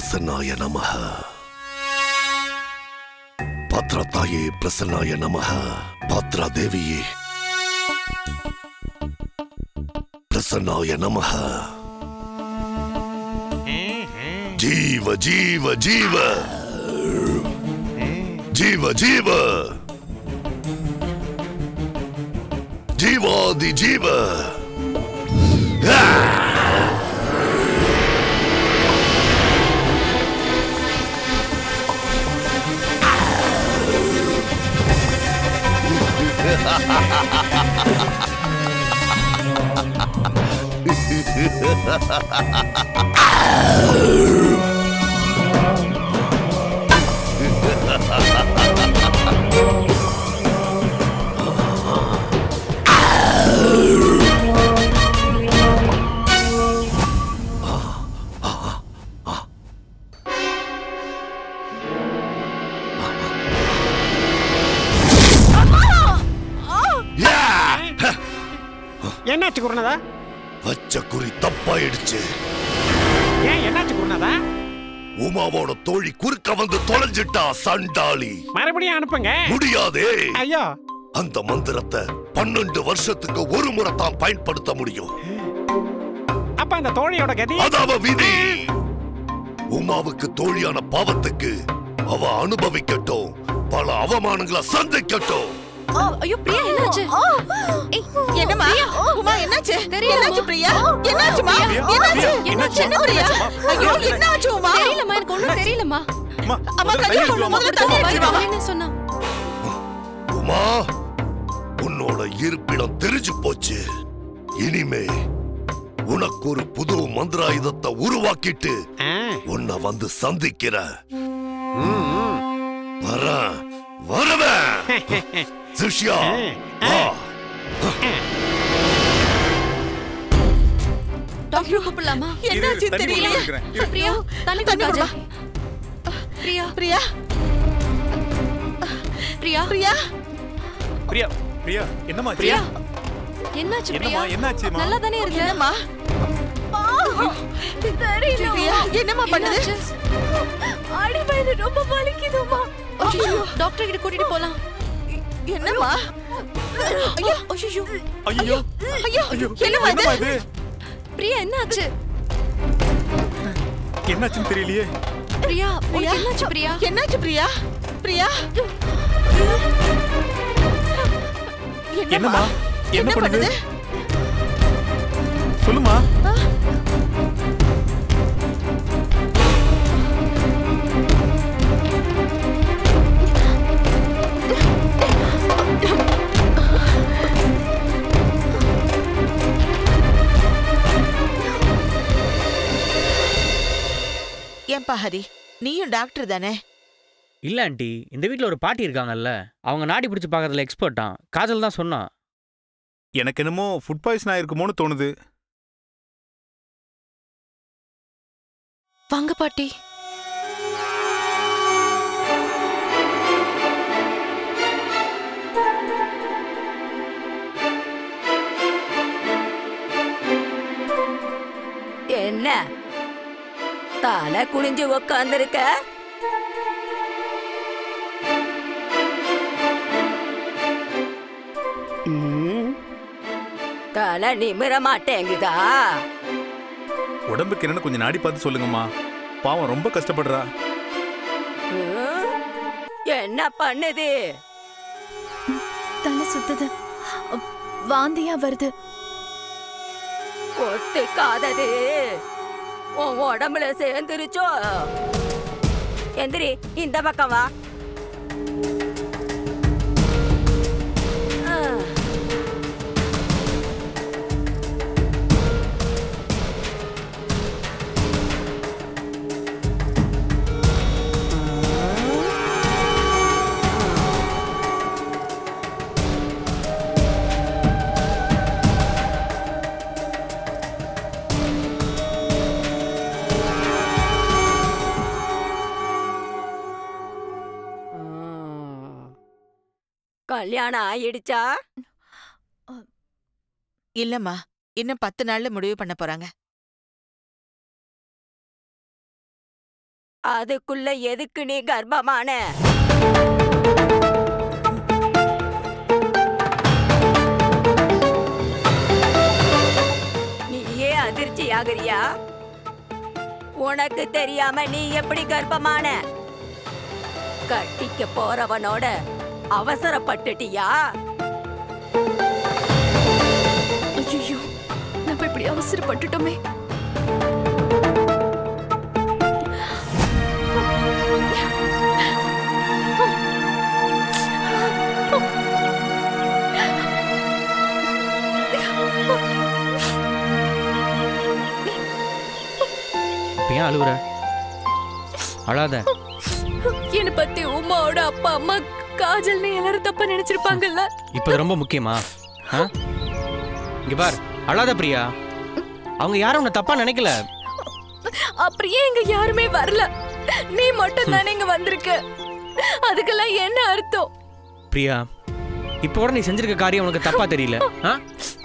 प्रसन्नाय नमः भद्रताये प्रसन्नाय नमः भद्रा देविये प्रसन्नाय नमः जीव जीव जीव जीव जीव जीवादि जीव என்னாச்சு குருநாதா? வச்ச குறி தப்பாயிடுச்சு. ஏன் என்னாச்சு குருநாதா? உமாவோட தோழி குறுக்க வந்து தொலைஞ்சிட்டா சண்டாளி. மறுபடியும் அனுப்புங்க. முடியாதே. ஐயோ, அந்த மந்திரத்தை 12 வருஷத்துக்கு ஒரு முறை தான் பயன்படுத்த முடியும். அப்ப அந்த தோழியோட கதி? அதாவ விதி. உமாவுக்கு தோழியான பாவத்துக்கு அவ அனுபவிக்கட்டும், பல அவமானங்களை சந்திக்கட்டும். ஐயோ பிரியா, என்னாச்சு? என்னம்மா உமா, என்னாச்சு? என்னாச்சு பிரியா? என்னாச்சுமா? என்னாச்சு? என்னாச்சு பிரியா? ஐயோ என்னாச்சு உமா? தெரியலம்மா, எனக்கு ஒண்ணும் தெரியலம்மா. அம்மா கையில கொண்டு முதல்ல தண்ணி எடுத்து வா. என்ன சொன்னா? உமா, உன்னோட இருப்பிடம் தெரிஞ்சு போச்சு. இனிமே உனக்கு ஒரு புது மந்திராயுதத்தை உருவாக்கிட்டு உன்னை வந்து சந்திக்கிற. வரவேன் சிஷ்யா. டாக்டர் கூப்பிடலாமா? என்னாச்சு தெரியல. பிரியா, தண்ணி கொடுங்க. பிரியா, பிரியா, பிரியா, பிரியா, பிரியா, பிரியா, என்னம்மா? பிரியா, என்னாச்சு? பிரியா, என்னாச்சுமா? நல்லா தானே இருக்கு. என்னம்மா? தெரியல. பிரியா, என்னம்மா பண்ணுது? அடி வயிறு ரொம்ப வலிக்குதுமா. ஐயோ, டாக்டர் கிட்ட கூட்டிட்டு போலாம். என்னம்மா? ஐயோ, ஐயோ, ஐயோ, ஐயோ, என்னம்மா இது? பிரியா, என்னாச்சு? என்னாச்சுன்னு தெரியலையே. பிரியா, உனக்கு என்னாச்சு? பிரியா, என்னாச்சு பிரியா? பிரியா, என்னம்மா? என்ன பண்ணுது? சொல்லுமா. ஏன்பா ஹரி, நீயும் டாக்டர் தானே? இல்ல ஆண்டி, இந்த வீட்ல ஒரு பாட்டி இருக்காங்கல்ல, அவங்க நாடி பிடிச்சு பார்க்கறதுல எக்ஸ்பர்ட்டாம். காஜல் தான் சொன்னா. எனக்கு என்னமோ ஃபுட் பாய்சன் ஆயிருக்குமோன்னு தோணுது. வாங்க பாட்டி. என்ன தலை குனிஞ்சு உக்காந்துருக்க? தலை நிமிர மாட்டேங்குதா? உடம்புக்கு என்னன்னு கொஞ்சம் நாடி பார்த்து சொல்லுங்கம்மா. பாவம் ரொம்ப கஷ்டப்படுறா. என்ன பண்ணுது? தலை சுத்துது, வாந்தியா வருது. ஒத்துக்காதது உன் உடம்புல சேர்ந்துருச்சோ? எந்திரி, இந்த பக்கம் வா. கல்யாணம் ஆயிடுச்சா? இல்லம்மா, இன்னும் 10 நாள்ல முடிவு பண்ண போறாங்க. அதுக்குள்ள எதுக்கு நீ கர்ப்பமான? நீயே அதிர்ச்சி ஆகிறியா? உனக்கு தெரியாம நீ எப்படி கர்ப்பமான? கட்டிக்க போறவனோட அவசரப்பட்டுட்டியா? ஐயோ, நம்ம இப்படி அவசரப்பட்டுட்டோமே. ஏன் அழுவுற? அழாத. என்னை பத்தி உமாவோட அப்பா அம்மா காஜல்னு எல்லாரும் தப்பா நினைச்சிருப்பாங்கல்ல. இப்ப ரொம்ப முக்கியமா? இங்க பார், அழாத பிரியா. அவங்க யாரும் உன்னை தப்பா நினைக்கல. அப்படியே இங்க யாருமே வரல, நீ மட்டும் தானே இங்க வந்திருக்க. அதுக்கெல்லாம் என்ன அர்த்தம்? பிரியா, இப்ப கூட நீ செஞ்சிருக்க காரியம் உனக்கு தப்பா தெரியல.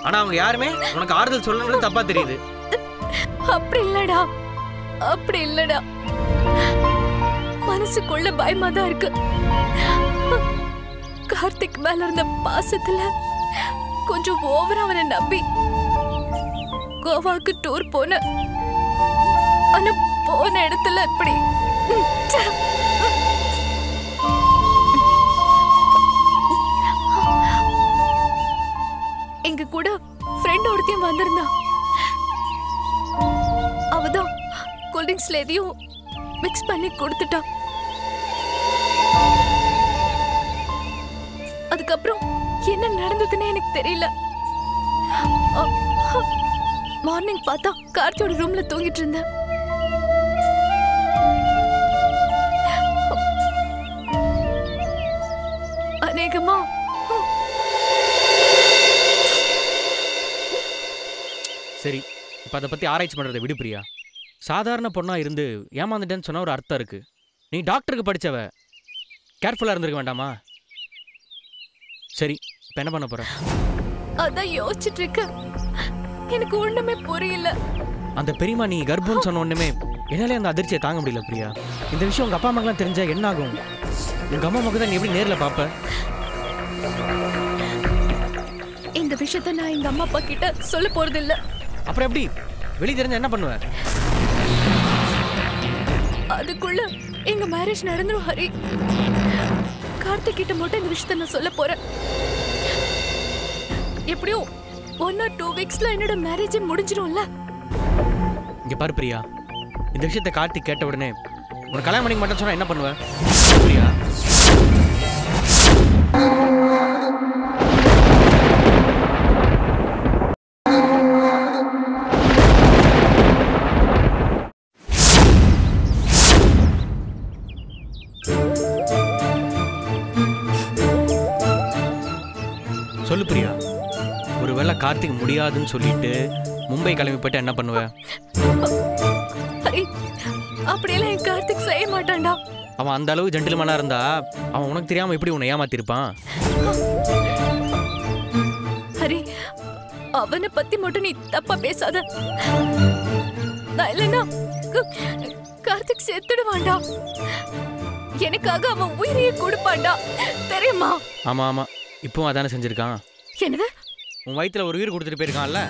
ஆனா அவங்க யாருமே உனக்கு ஆறுதல் சொல்லணும்னு தப்பா தெரியுது. அப்படி இல்லடா, அப்படி இல்லடா. மனசுக்குள்ள பயமா தான் இருக்கு. கார்த்திக் மேல இருந்த பாசத்துல கொஞ்சம் ஓவரா அவனை நம்பி கோவாக்கு டூர் போன. ஆனா போன இடத்துல இப்படி எங்க கூட ஃப்ரெண்ட் ஒருத்தையும் வந்திருந்தா. அவதான் கூல்ட்ரிங்க்ஸ்ல எதையும் மிக்ஸ் பண்ணி கொடுத்துட்டா. அதுக்கப்புறம் என்ன நடந்ததுன்னு எனக்கு தெரியல. மார்னிங் பார்த்தா கார்த்தியோட ரூம்ல தூங்கிட்டு இருந்தேன். அநேகமா சரி, இப்ப அதை பத்தி ஆராய்ச்சி பண்றதை விடு பிரியா. சாதாரண பொண்ணா இருந்து ஏமாந்துட்டேன்னு சொன்ன ஒரு அர்த்தம் இருக்கு. நீ டாக்டருக்கு படிச்சவ, கேர்ஃபுல்லா இருந்திருக்க வேண்டாமா? சரி, இப்ப என்ன பண்ண போற? அதான் யோசிச்சுட்டு இருக்க. எனக்கு ஒண்ணுமே புரியல. அந்த பெரியமா நீ கர்ப்பம்னு சொன்ன ஒண்ணுமே என்னாலே அந்த அதிர்ச்சியை தாங்க முடியல பிரியா. இந்த விஷயம் உங்க அப்பா அம்மாக்கெல்லாம் தெரிஞ்சா என்ன ஆகும்? உங்க அம்மா அம்மாக்கு தான் நீ எப்படி நேர்ல பாப்ப? இந்த விஷயத்த நான் எங்க அம்மா அப்பா கிட்ட சொல்ல போறது இல்ல. அப்புறம் எப்படி வெளியே தெரிஞ்ச என்ன பண்ணுவ? அதுக்குள்ள எங்க மேரேஜ் நடந்துரும் ஹரி. கார்த்திக் கிட்ட மட்டும் இந்த விஷயத்த நான் சொல்ல போறேன். எப்படியோ 1 or 2 weeksல என்னோட மேரேஜ் முடிஞ்சிரும்ல. இங்க பாரு பிரியா, இந்த விஷயத்தை கார்த்திக் கேட்ட உடனே உனக்கு கல்யாணம் பண்ணிக்க மாட்டேன்னு சொன்னா என்ன பண்ணுவ பிரியா? சொல்லு பிரியா, ஒருவேளை கார்த்திக் முடியாதுன்னு சொல்லிட்டு மும்பை கிளம்பி போயிட்டு என்ன பண்ணுவ? ஹரி, அப்படியெல்லாம் என் கார்த்திக் செய்ய மாட்டான்டா. அவன் அந்த அளவு ஜென்டில்மேனா இருந்தா அவன் உனக்கு தெரியாம எப்படி உன்னை ஏமாத்திருப்பான்? ஹரி, அவனை பத்தி மட்டும் நீ தப்பா பேசாத. நான் இல்லைன்னா கார்த்திக் செத்துடுவான்டா. எனக்காக அவன் உயிரையே கொடுப்பான்டா, தெரியுமா? ஆமா ஆமா, இப்பவும் அதானே செஞ்சிருக்கான். என்னது? உன் வயித்துல ஒரு உயிர் கொடுத்துட்டு போயிருக்கான்ல.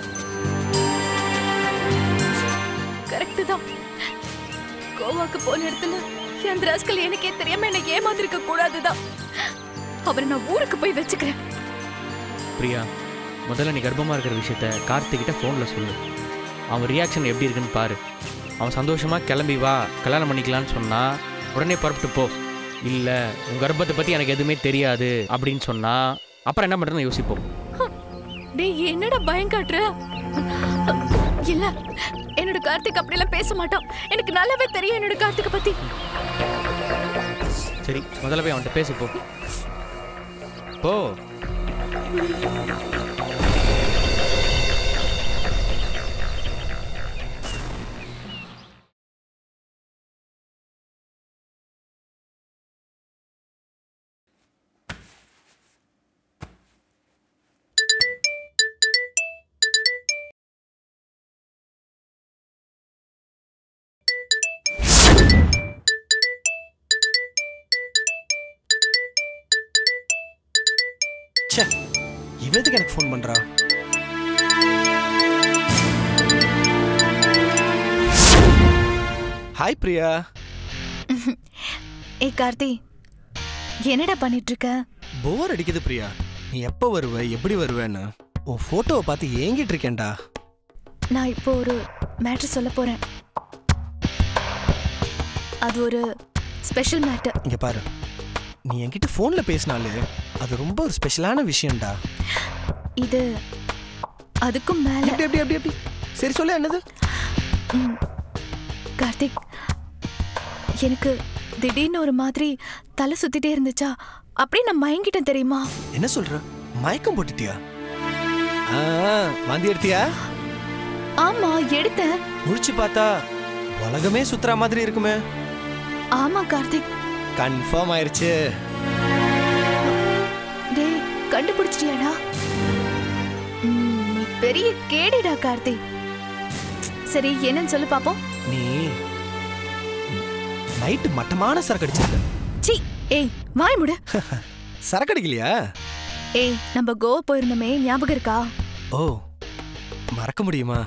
கரெக்ட் தான். கோவாக்கு போன இடத்துல அந்த ராஸ்கல் எனக்கே தெரியாம என்ன ஏமாத்திருக்க கூடாதுதான். அவரை நான் ஊருக்கு போய் வச்சுக்கிறேன். பிரியா, முதல்ல நீ கர்ப்பமா இருக்கிற விஷயத்த கார்த்திக் கிட்ட போன்ல சொல்லு. அவன் ரியாக்ஷன் எப்படி இருக்குன்னு பாரு. அவன் சந்தோஷமா கிளம்பி வா கல்யாணம் பண்ணிக்கலான்னு சொன்னா உடனே புறப்பட்டு போ. இல்ல உன் கர்ப்பத்தை பத்தி எனக்கு எதுவுமே தெரியாது அப்படின்னு சொன்னா அப்புறம் என்ன பண்றதுன்னு யோசிப்போம். டேய், என்னடா பயம் காட்டுற? இல்ல, என்னோட கார்த்திக் அப்படிலாம் பேச மாட்டான். எனக்கு நல்லாவே தெரியும் என்னோட கார்த்திகை பத்தி. சரி, முதல்ல போய் அவன்கிட்ட பேசு போ. போ. ச்சே, இவ எதுக்கு எனக்கு ஃபோன் பண்றா? ஹாய் பிரியா. ஏய் கார்த்தி, என்னடா பண்ணிட்டு இருக்க? போர் அடிக்குது பிரியா. நீ எப்போ வருவ, எப்படி வருவேன்னு உன் போட்டோவை பார்த்து ஏங்கிட்டு இருக்கேன்டா. நான் இப்போ ஒரு மேட்டர் சொல்ல போறேன். அது ஒரு ஸ்பெஷல் மேட்டர். இங்க பாரு, நீ என்கிட்ட ஃபோன்ல பேசினாலே அது ரொம்ப ஒரு ஸ்பெஷலான விஷயம்டா. இது அதுக்கும் மேல. எப்படி எப்படி எப்படி எப்படி சரி சொல்ல, என்னது? கார்த்திக், எனக்கு திடீர்னு ஒரு மாதிரி தலை சுத்திட்டே இருந்துச்சா, அப்படியே நான் மயங்கிட்டேன் தெரியுமா? என்ன சொல்ற? மயக்கம் போட்டுட்டியா? வாந்தி எடுத்தியா? ஆமா எடுத்தேன். முடிச்சு பார்த்தா உலகமே சுத்துற மாதிரி இருக்குமே. ஆமா கார்த்திக். கன்ஃபார்ம் ஆயிருச்சு. டேய், கண்டுபிடிச்சிட்டியாடா? நீ பெரிய கேடிடா கார்த்திக். சரி, என்னன்னு சொல்லு பாப்போம். நீ நைட்டு மட்டமான சரக்கு அடிச்சிருக்க. சி, ஏய் வாய் மூடு. சரக்கு அடிக்கலையா? ஏய், நம்ம கோவா போயிருந்தோமே, ஞாபகம் இருக்கா? ஓ, மறக்க முடியுமா?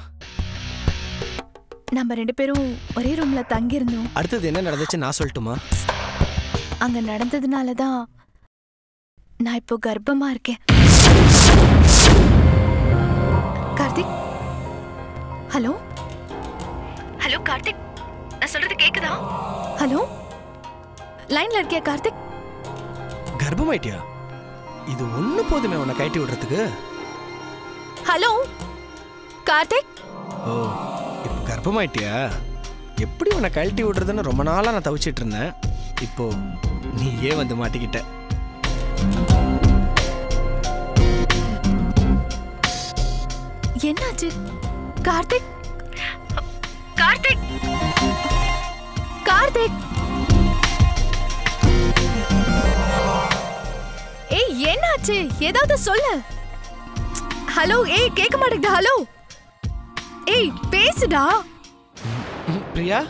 நம்ம 2 பேரும் ஒரே ரூம்ல தங்கி இருந்தோம். அடுத்தது என்ன நடந்துச்சு நான் சொல்லட்டுமா? அங்க நடந்ததுனால தான் நான் இப்போ கர்ப்பமா இருக்கேன். கார்த்திக், ஹலோ ஹலோ கார்த்திக், நான் சொல்றது கேக்குதா? ஹலோ, லைன்ல இருக்கியா கார்த்திக்? கர்ப்பமாயிட்டியா? இது ஒண்ணு போதுமே உன்னை கட்டி விடுறதுக்கு. ஹலோ கார்த்திக். ஓ, இப்போ கர்ப்பமாயிட்டியா? எப்படி உன்னை கழட்டி விடுறதுன்னு ரொம்ப நாளா நான் தவிச்சிட்டு இருந்தேன். இப்போ நீ ஏன் வந்து மாட்டிக்கிட்ட? என்னாச்சு கார்த்திக்? கார்த்திக், கார்த்திக். ஏய், என்னாச்சு? ஏதாவது சொல்லு. ஹலோ, ஏய் கேட்க மாட்டேங்குது. ஹலோ, ஏய் பேசுடா. பிரியா,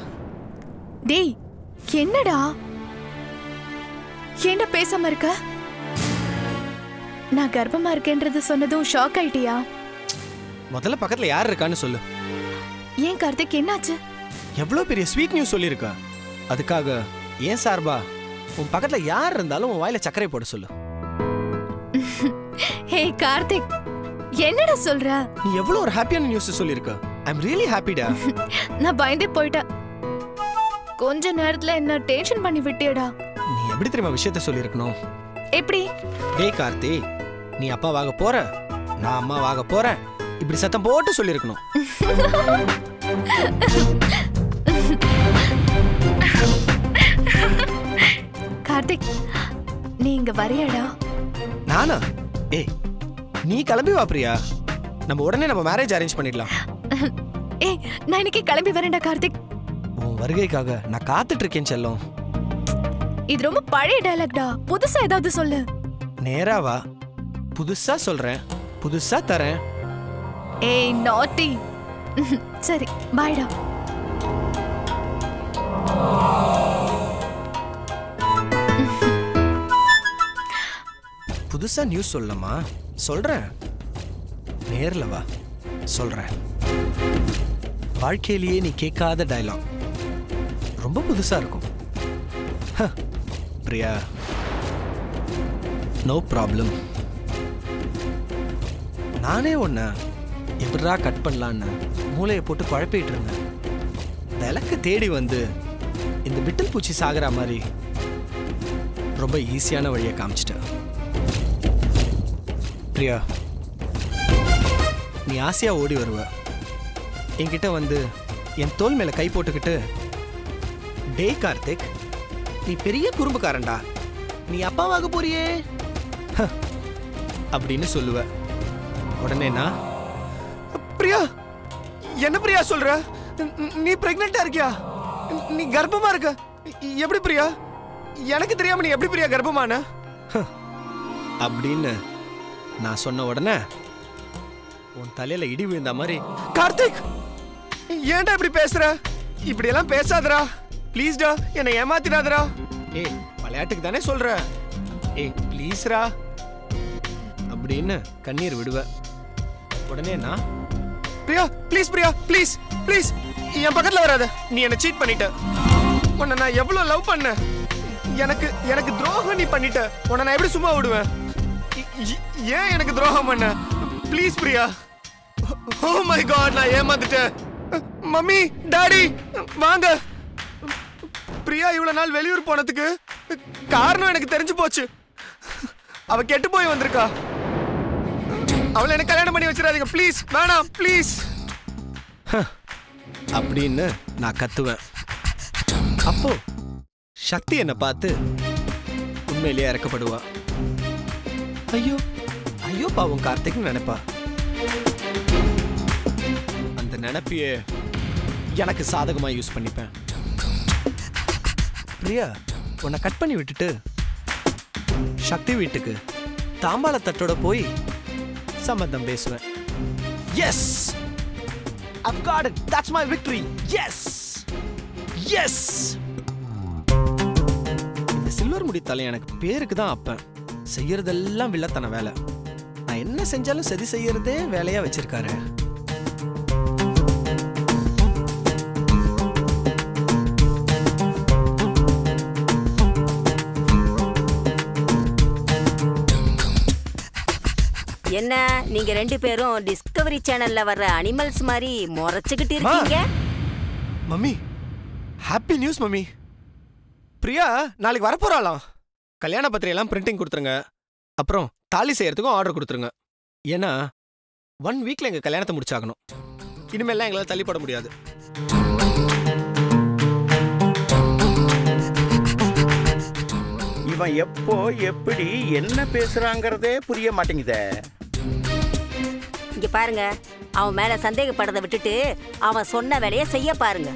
டேய் என்னடா, என்ன பேசாம இருக்க? நான் கர்ப்பமா இருக்கேன்றது சொன்னதும் ஷாக் ஆயிட்டியா? முதல்ல பக்கத்துல யார் இருக்கான்னு சொல்லு. ஏன் கார்த்திக், என்னாச்சு? எவ்வளவு பெரிய ஸ்வீட் நியூஸ் சொல்லியிருக்க. அதுக்காக ஏன் சார்பா உன் பக்கத்துல யார் இருந்தாலும் உன் வாயில சர்க்கரை போட சொல்லு. ஹே கார்த்திக், என்னடா சொல்ற? நீ எவ்வளவு ஒரு ஹாப்பியான நியூஸ் சொல்லியிருக்க. ஐ அம் ரியலி ஹாப்பிடா. நான் பயந்தே போயிட்டேன். கொஞ்ச நேரத்துல என்ன டென்ஷன் பண்ணி விட்டியடா. நீ எப்படி தெரியுமா விஷயத்த சொல்லியிருக்கணும்? எப்படி? டேய் கார்த்தி, நீ அப்பாவாக போற, நான் அம்மாவாக போறேன், இப்படி சத்தம் போட்டு சொல்லியிருக்கணும். கார்த்திக், நீ இங்க வரையடா? நானா? ஏய், நீ கிளம்பி வா பிரியா. நம்ம உடனே நம்ம மேரேஜ் அரேஞ்ச் பண்ணிடலாம். ஏய், நான் இன்னைக்கு கிளம்பி வரேன்டா கார்த்திக். உன் வருகைக்காக நான் காத்துட்டு இருக்கேன் செல்லம். இது ரொம்ப பழைய டயலாக்டா, புதுசா ஏதாவது சொல்லு. நேரா வா, புதுசா சொல்றேன், புதுசா தரேன். ஏய் நாட்டி. சரி, பாய்டா. புதுசா நியூஸ் சொல்லமா? சொல்றேன், நேர்ல வா சொல்றேன். வாழ்க்கையிலேயே நீ கேட்காத டயலாக், ரொம்ப புதுசா இருக்கும். Priya, no problem. நானே உன்னை எப்படா கட் பண்ணலான்னு மூளையை போட்டு குழப்பிட்டு இருந்தேன். இந்த இலக்கை தேடி வந்து இந்த விட்டில் பூச்சி சாகிற மாதிரி ரொம்ப ஈஸியான வழியை காமிச்சிட்ட. பிரியா, நீ ஆசையா ஓடி வருவ, என்கிட்ட வந்து என் தோல் மேல கை போட்டுக்கிட்டு, டே கார்த்திக், நீ பெரிய குறும்புக்காரன்டா, நீ அப்பாவாக போறியே அப்படின்னு சொல்லுவ. உடனே நான், பிரியா என்ன பிரியா சொல்ற? நீ பிரெக்னெண்டா இருக்கியா? நீ கர்ப்பமா இருக்க? எப்படி பிரியா? எனக்கு தெரியாம நீ எப்படி பிரியா கர்ப்பமான அப்படின்னு நான் சொன்ன உடனே உன் தலையில இடி விழுந்த மாதிரி, கார்த்திக் ஏன்டா இப்படி பேசுற? இப்படி எல்லாம் பேசாதடா, ப்ளீஸ்டா, என்னை ஏமாத்திடாதடா. ஏய், விளையாட்டுக்கு தானே சொல்ற. ஏய் ப்ளீஸ்ரா அப்படின்னு கண்ணீர் விடுவேன். உடனே நான் Priya please Priya please please என் பக்கத்துல வராத. நீ என்ன சீட் பண்ணிட்ட. உன்னை நான் எவ்வளவு லவ் பண்ண. எனக்கு துரோகம் நீ பண்ணிட்ட. உன்னை நான் எப்படி சும்மா விடுவேன்? ஏன் எனக்கு துரோகம் பண்ண? Please Priya. Oh my god, நான் ஏமாந்துட்டேன். மம்மி டாடி வாங்க. பிரியா இவ்வளவு நாள் வெளியூர் போனதுக்கு காரணம் எனக்கு தெரிஞ்சு போச்சு. அவ கெட்டு போய் வந்திருக்கா. அவளை எனக்கு கல்யாணம் பண்ணி வச்சிடாதீங்க ப்ளீஸ். வேணாம் ப்ளீஸ் அப்படின்னு நான் கத்துவேன். அப்போ சக்தி என்ன பார்த்து உண்மையிலேயே இறக்கப்படுவா. ஐயோ ஐயோ பாவம் கார்த்திக்னு நினைப்பா. அந்த நினைப்பையே எனக்கு சாதகமா யூஸ் பண்ணிப்பேன். பிரியா உன்னை கட் பண்ணி விட்டுட்டு சக்தி வீட்டுக்கு தாம்பாள தட்டோட போய் சம்பந்தம் பேசுவேன். Yes, I've got it. That's my victory. Yes, yes. இந்த சில்வர் முடி தலை எனக்கு பேருக்கு தான் அப்பன். செய்யறதெல்லாம் வில்லத்தன வேலை. நான் என்ன செஞ்சாலும் சதி செய்யறதே வேலையா வச்சிருக்காரு. என்ன நீங்க ரெண்டு பேரும் டிஸ்கவரி சேனல்ல வர்ற அனிமல்ஸ் மாதிரி முறைச்சுக்கிட்டு இருக்கீங்க? Mummy happy news mummy. Priya நாளைக்கு வரப்போறாளாம். கல்யாண பத்திரிகைலாம் பிரிண்டிங் கொடுத்துருங்க. அப்புறம் தாலி செய்யறதுக்கும் ஆர்டர் கொடுத்துருங்க. ஏன்னா 1 வீக்ல எங்க கல்யாணத்தை முடிச்சாகணும். இனிமேல்லாம் எங்களால் தள்ளிப்பட முடியாது. இவன் எப்போ எப்படி என்ன பேசுறாங்கிறதே புரிய மாட்டேங்குதே. இங்க பாருங்க, அவன் மேல சந்தேகப்படுறதை விட்டுட்டு அவன் சொன்ன வேலையை செய்ய பாருங்க.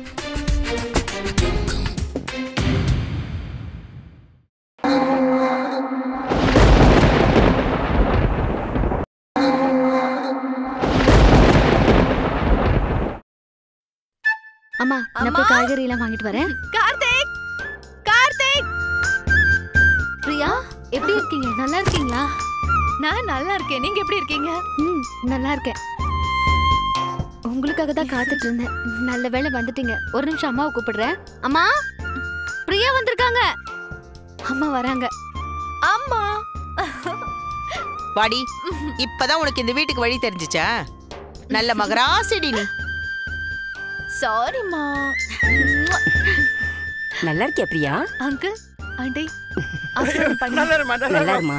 அம்மா நான் போய் காய்கறி எல்லாம் வாங்கிட்டு வரேன். கார்த்திக் கார்த்திக். பிரியா எப்படி இருக்கீங்க? நல்லா இருக்கீங்களா? நான் நல்லா இருக்கேன். நீங்க எப்படி இருக்கீங்க? நல்லா இருக்கேன். உங்களுக்காக தான் காத்துட்டு இருந்தேன். நல்ல வேளை வந்துட்டீங்க. ஒரு நிமிஷம் அம்மாவை கூப்பிடுறேன். அம்மா பிரியா வந்திருக்காங்க. அம்மா வராங்க. அம்மா வாடி. இப்பதான் உனக்கு இந்த வீட்டுக்கு வழி தெரிஞ்சுச்சா? நல்ல மகராசிடி நீ. சாரிம்மா. நல்லா இருக்கியா பிரியா? அங்கிள் ஆண்டி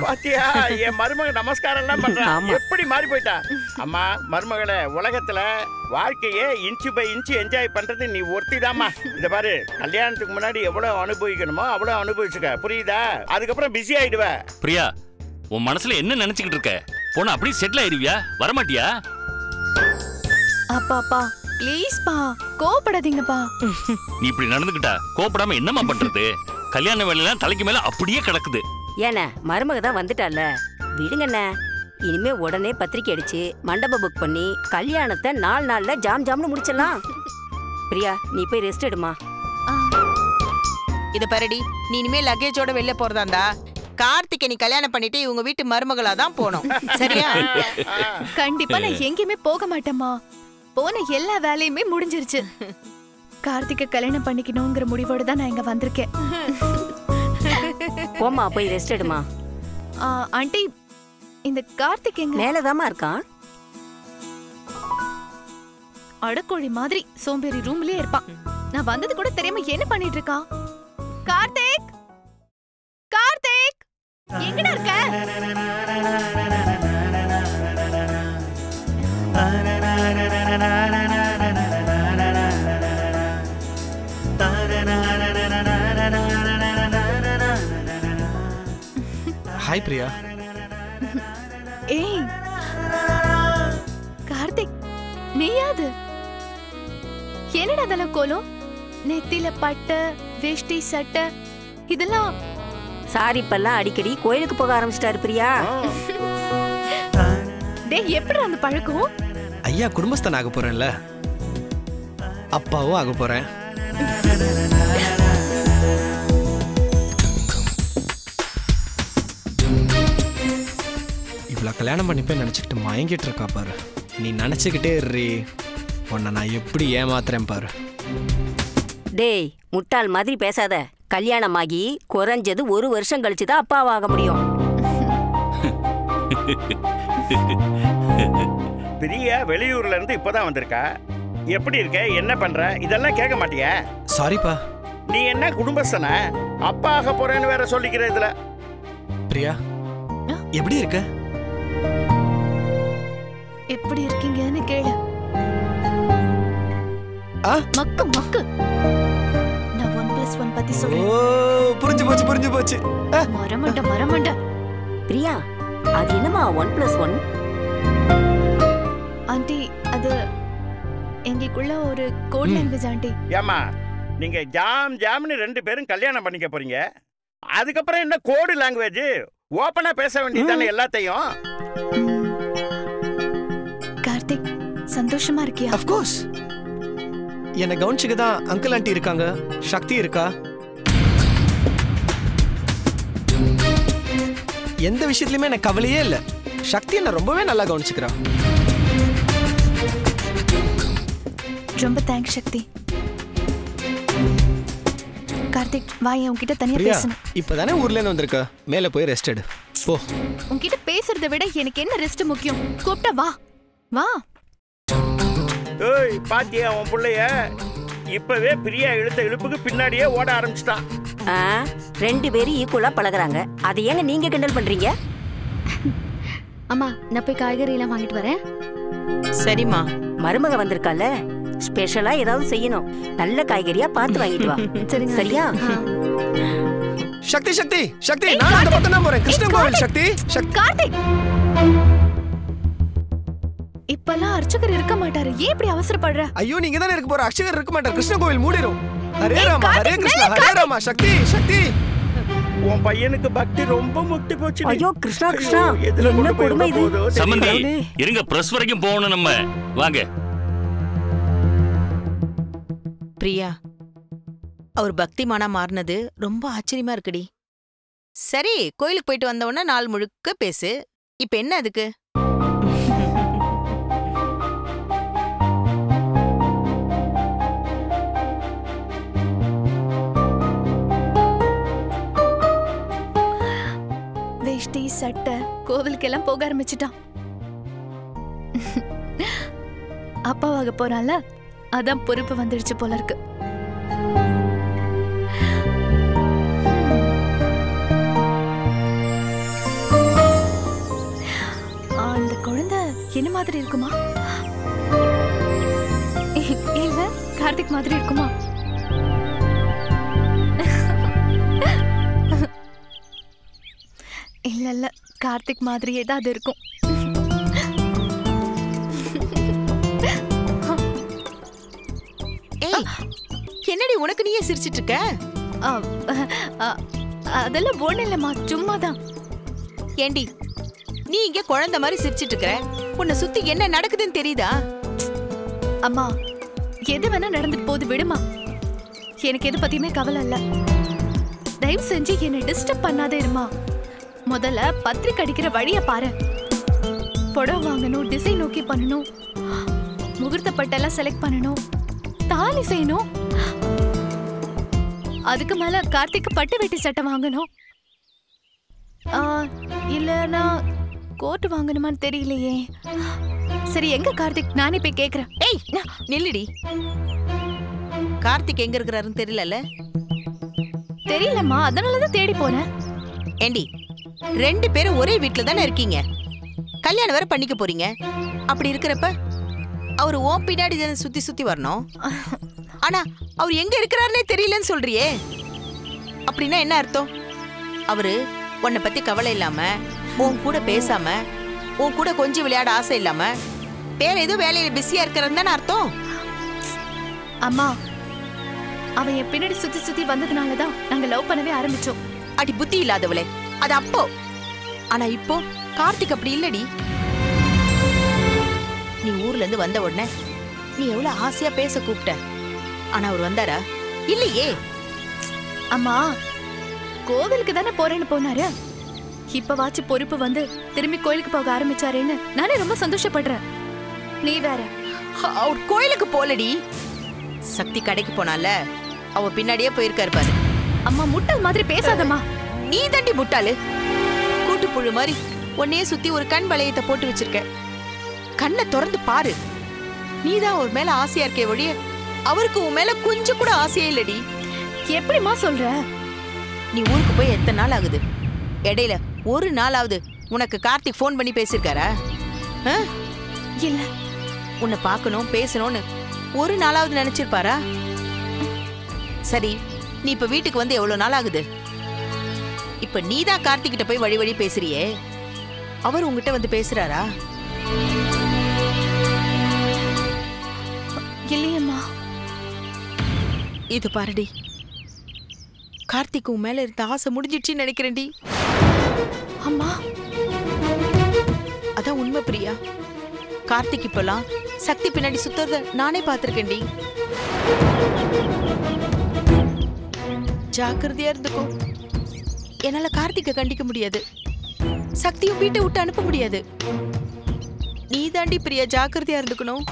பாத்தியா என் மருமக நமஸ்காரம் எல்லாம் பண்றான். எப்படி மாறி போயிட்டா. அம்மா மருமகளே, உலகத்துல வாழ்க்கையே இன்ச்சு பை இன்ச்சு என்ஜாய் பண்றது நீ ஒருத்திதாம்மா. இத பாரு, கல்யாணத்துக்கு முன்னாடி எவ்வளவு அனுபவிக்கணுமோ அவ்வளவு அனுபவிச்சுக்க, புரியுதா? அதுக்கப்புறம் பிஸி ஆயிடுவ. பிரியா, உன் மனசுல என்ன நினைச்சுக்கிட்டு இருக்க? போனா அப்படியே செட்டில் ஆயிருவியா? வரமாட்டியா? அப்பா அப்பா ப்ளீஸ் பா, கோபப்படாதீங்கப்பா. நீ இப்படி நடந்துக்கிட்டா கோபப்படாம என்னமா பண்றது? கல்யாண வேலையெல்லாம் தலைக்கு மேல அப்படியே கிடக்குது. ஏன்னா மருமக தான் வந்துட்டால, விடுங்கண்ணே. இனிமே உடனே பத்திரிக்கை அடிச்சு மண்டபம் புக் பண்ணி கல்யாணத்தை 4 நாள்ல ஜாம் ஜாம்னு முடிச்சிடலாம். பிரியா நீ போய் ரெஸ்ட் எடுமா. இத பாருடி, நீ இனிமே லக்கேஜோட வெளில போறதாண்டா கார்த்திகை நீ கல்யாணம் பண்ணிட்டு இவங்க வீட்டு மருமகளா தான் போனோம். சரியா? கண்டிப்பா நான் எங்கேயுமே போக மாட்டேம்மா. போன எல்லா வேலையுமே முடிஞ்சிருச்சு. கார்த்திகை கல்யாணம் பண்ணிக்கணுங்கிற முடிவோடு தான் நான் இங்க வந்திருக்கேன். போமா போய் ரெஸ்ட் எடுமா. ஆண்டி இந்த கார்த்திக் எங்க? மேலதாமா இருக்கான். அடக்கோழி மாதிரி சோம்பேறி ரூம்லயே இருப்பான். நான் வந்தது கூட தெரியாம என்ன பண்ணிட்டு இருக்கான்? கார்த்திக் கார்த்திக் எங்கடா இருக்க? ஹாய் பிரியா. ஏய் கார்த்திக், நீயாது? என்னடா அதெல்லாம் கோலம்? நெத்தில பட்டை, வேஷ்டி, சட்டை இதெல்லாம்? சாரிப்பெல்லாம் அடிக்கடி கோயிலுக்கு போக ஆரம்பிச்சிட்டாரு பிரியா. டேய் எப்படி அந்த பழக்கம்? ஐயா குடும்பஸ்தன் ஆக போறேன்ல, அப்பாவும் ஆக போறேன். இவ்வளோ கல்யாணம் பண்ணிப்பேன் நினச்சிக்கிட்டு மயங்கிட்டு இருக்கா பாரு. நீ நினச்சிக்கிட்டே இருறி, உன்னை நான் எப்படி ஏமாத்துறேன் பாரு. டேய் முட்டாள் மாதிரி பேசாத. கல்யாணமாகி குறைஞ்சது 1 வருஷம் கழிச்சு தான் அப்பாவாக முடியும். பிரியா வெளியூர்ல இருந்து இப்பதான் வந்திருக்கா. எப்படி இருக்க, என்ன பண்ற, இதெல்லாம் கேட்க மாட்டியா? சாரிப்பா. நீ என்ன குடும்பஸ்தன, அப்பா ஆக போறேன்னு வேற சொல்லிக்கிற இதுல. பிரியா எப்படி இருக்க? எப்படி இருக்கீங்கன்னு கேளு. மக்கு மக்கு. நான் 1+1 பத்தி சொல்றேன். ஓ புரிஞ்சு போச்சு. மரமண்ட. பிரியா அது என்னமா 1+1? ஆண்டி அது எங்களுக்குள்ள ஒரு கோட் லாங்குவேஜ் ஆண்டி. ஏமா நீங்க ஜாம்னு 2 பேரும் கல்யாணம் பண்ணிக்க போறீங்க, அதுக்கப்புறம் என்ன கோடு லாங்குவேஜ்? ஓப்பனா பேச வேண்டியதானே எல்லாத்தையும். கார்த்திக் சந்தோஷமா இருக்கியா? Of course. என்ன கவுன்சிக்கு தான் அங்கிள் ஆண்டி இருக்காங்க, சக்தி இருக்கா. எந்த விஷயத்துலயுமே எனக்கு கவலையே இல்லை. சக்தி என்ன ரொம்பவே நல்லா கவனிச்சுக்கிறா. ரொம்ப தேங்க்ஸ் சக்தி. கார்த்திக் வா, உன்கிட்ட தனியா பேசணும். இப்பதானே ஊர்ல இருந்து வந்திருக்க, மேல போய் ரெஸ்ட் எடு போ. உன்கிட்ட பேசுறதை விட எனக்கு என்ன ரெஸ்ட் முக்கியம். கூப்பிட்டா வா வா. ஏய் பாத்தியா உன் புள்ளைய? இப்பவே பிரியா இழுத்த இழுப்புக்கு பின்னாடியே ஓட ஆரம்பிச்சிட்டான். 2 பேரும் ஈக்குவலா பழகுறாங்க, அதை ஏங்க நீங்க கிண்டல் பண்றீங்க? அம்மா நான் போய் காய்கறி எல்லாம் வாங்கிட்டு வரேன். சரிம்மா. மருமக வந்திருக்கால, ஸ்பெஷலா ஏதாவது செய்யணும். நல்ல காய்கறியா பார்த்து வாங்கிட்டு வா. சரியா? சக்தி சக்தி சக்தி, நான் அந்த பக்கம் தான் போறேன். கிருஷ்ணன் கோவில். சக்தி கார்த்திக் இப்பெல்லாம் அர்ச்சகர் இருக்க மாட்டாரு, ஏன் இப்படி அவசரப்படுற? ஐயோ நீங்க தானே இருக்க போற, அர்ச்சகர் இருக்க மாட்டார். கிருஷ்ண கோவில் மூடிரும். ஹரே ராமா ஹரே கிருஷ்ணா ஹரே ராமா. சக்தி சக்தி உன் பையனுக்கு பக்தி ரொம்ப முக்தி போச்சு. ஐயோ கிருஷ்ணா கிருஷ்ணா, என்ன கொடுமை இது. சம்பந்தி இருங்க, பிரஸ் வரைக்கும் போகணும் நம்ம. வாங்க. பிரியா அவர் பக்திமானா மாறினது ரொம்ப ஆச்சரியமா இருக்குடி. சரி கோயிலுக்கு போயிட்டு வந்த உடனே நாள் முழுக்க பேசு. இப்ப என்ன அதுக்கு? வேஷ்டி சட்டை கோவிலுக்கெல்லாம் போக ஆரம்பிச்சிட்டான். அப்பாவாக போறான்ல, அதான் பொறுப்பு வந்துடுச்சு போல இருக்கு. அந்த குழந்தை என்ன மாதிரி இருக்குமா? இல்ல கார்த்திக் மாதிரி இருக்குமா? இல்ல இல்ல கார்த்திக் மாதிரியே தான் அது இருக்கும். ஏய் என்னடி உனக்கு நீயே சிரிச்சிட்டு இருக்க? அதெல்லாம் ஒண்ணு இல்லம்மா, சும்மாதான். ஏண்டி நீ இங்க குழந்தை மாதிரி சிரிச்சிட்டு இருக்கற, உன்னை சுத்தி என்ன நடக்குதுன்னு தெரியுதா? அம்மா எது வேணா நடந்துட்டு போது விடுமா, எனக்கு எது பத்தியுமே கவலை இல்ல. தயவு செஞ்சு என்னை டிஸ்டர்ப் பண்ணாதே இருமா. முதல்ல பத்திரிக்கை அடிக்கிற வழிய பாரு. புடவை வாங்கணும், டிசைன் ஓகே பண்ணணும், முகூர்த்த பட்டெல்லாம் செலக்ட் பண்ணணும், தாலி செய்யணும். அதுக்கு மேல கார்த்திக்கு பட்டு வெட்டி சட்டை வாங்கணும். இல்லனா கோட் வாங்கணுமான்னு தெரியலையே. சரி எங்க கார்த்திக், நானே போய் கேக்குறேன். ஏய் நில்லுடி. கார்த்திக் எங்க இருக்கிறாருன்னு தெரியல. தெரியலம்மா, அதனாலதான் தேடி போனேன். ஏண்டி 2 பேரும் ஒரே வீட்டுல தானே இருக்கீங்க, கல்யாணம் வேற பண்ணிக்க போறீங்க. அப்படி இருக்கிறப்ப அவரு ஓம் பின்னாடி சுத்தி சுத்தி வரணும். ஆனா அவர் எங்க இருக்கிறாருன்னே தெரியலன்னு சொல்றியே, அப்படின்னா என்ன அர்த்தம்? அவரு உன்னை பத்தி கவலை இல்லாம, உன் கூட பேசாம, உன் கூட கொஞ்சம் விளையாட ஆசை இல்லாம வேற ஏதோ வேலையில பிஸியா இருக்கிறது தானே அர்த்தம். அம்மா அவன் என் பின்னாடி சுத்தி சுத்தி வந்ததுனாலதான் நாங்க லவ் பண்ணவே ஆரம்பிச்சோம். அடி புத்தி இல்லாதவளே, அது அப்போ. ஆனா இப்போ கார்த்திக் அப்படி இல்லடி. நீ ஊர்ல இருந்து வந்த உடனே நீ எவ்வளவு ஆசையா பேச கூப்பிட்ட, ஆனா அவர் வந்தாரா? இல்லையே. அம்மா கோவிலுக்கு தானே போறேன்னு போனாரு, இப்பவாச்சும் பொறுப்பு வந்து திரும்பி கோயிலுக்கு போக ஆரம்பிச்சாரேன்னு நானே ரொம்ப சந்தோஷப்படுறேன். நீ வேற. அவர் கோயிலுக்கு போலடி, சக்தி கடைக்கு போனால அவ பின்னாடியே போயிருக்காரு பாரு. அம்மா முட்டாள் மாதிரி பேசாதம்மா. நீ தாண்டி முட்டாளு. கூட்டுப்புழு மாதிரி உன்னையே சுத்தி ஒரு கண் வளையத்தை போட்டு வச்சிருக்க. கண்ணை திறந்து பாரு. நீதான் அவர் மேல ஆசையா இருக்கே ஒழிய அவருக்கு உன் மேல கொஞ்சம் கூட ஆசையே இல்லடி. எப்படிமா சொல்ற? நீ ஊருக்கு போய் எத்தனை நாள் ஆகுது? இடையில ஒரு நாளாவது உனக்கு கார்த்திக் ஃபோன் பண்ணி பேசியிருக்காரா? இல்ல. உன்னை பார்க்கணும் பேசணும்னு ஒரு நாளாவது நினைச்சிருப்பாரா? சரி, நீ இப்ப வீட்டுக்கு வந்து எவ்வளவு நாள் ஆகுது? இப்ப நீதான் கார்த்திக் கிட்ட போய் வழி வழி பேசுறியே, அவர் உங்ககிட்ட வந்து பேசுறாரா? இல்லையம்மா. இது பாருடி, கார்த்திக் உன் மேல இருந்த ஆசை முடிஞ்சிடுச்சுன்னு நினைக்கிறேன்டி. அம்மா, அதான் உண்மை பிரியா. கார்த்திக் இப்பெல்லாம் சக்தி பின்னாடி சுத்துறத நானே பார்த்திருக்கேன்டி. ஜாக்கிரதையா இருந்துக்கோ. என்னால கார்த்திகை கண்டிக்க முடியாது, சக்தியும் வீட்டை விட்டு அனுப்ப முடியாது. நீ தாண்டி பிரியா ஜாக்கிரதையா இருந்துக்கணும்.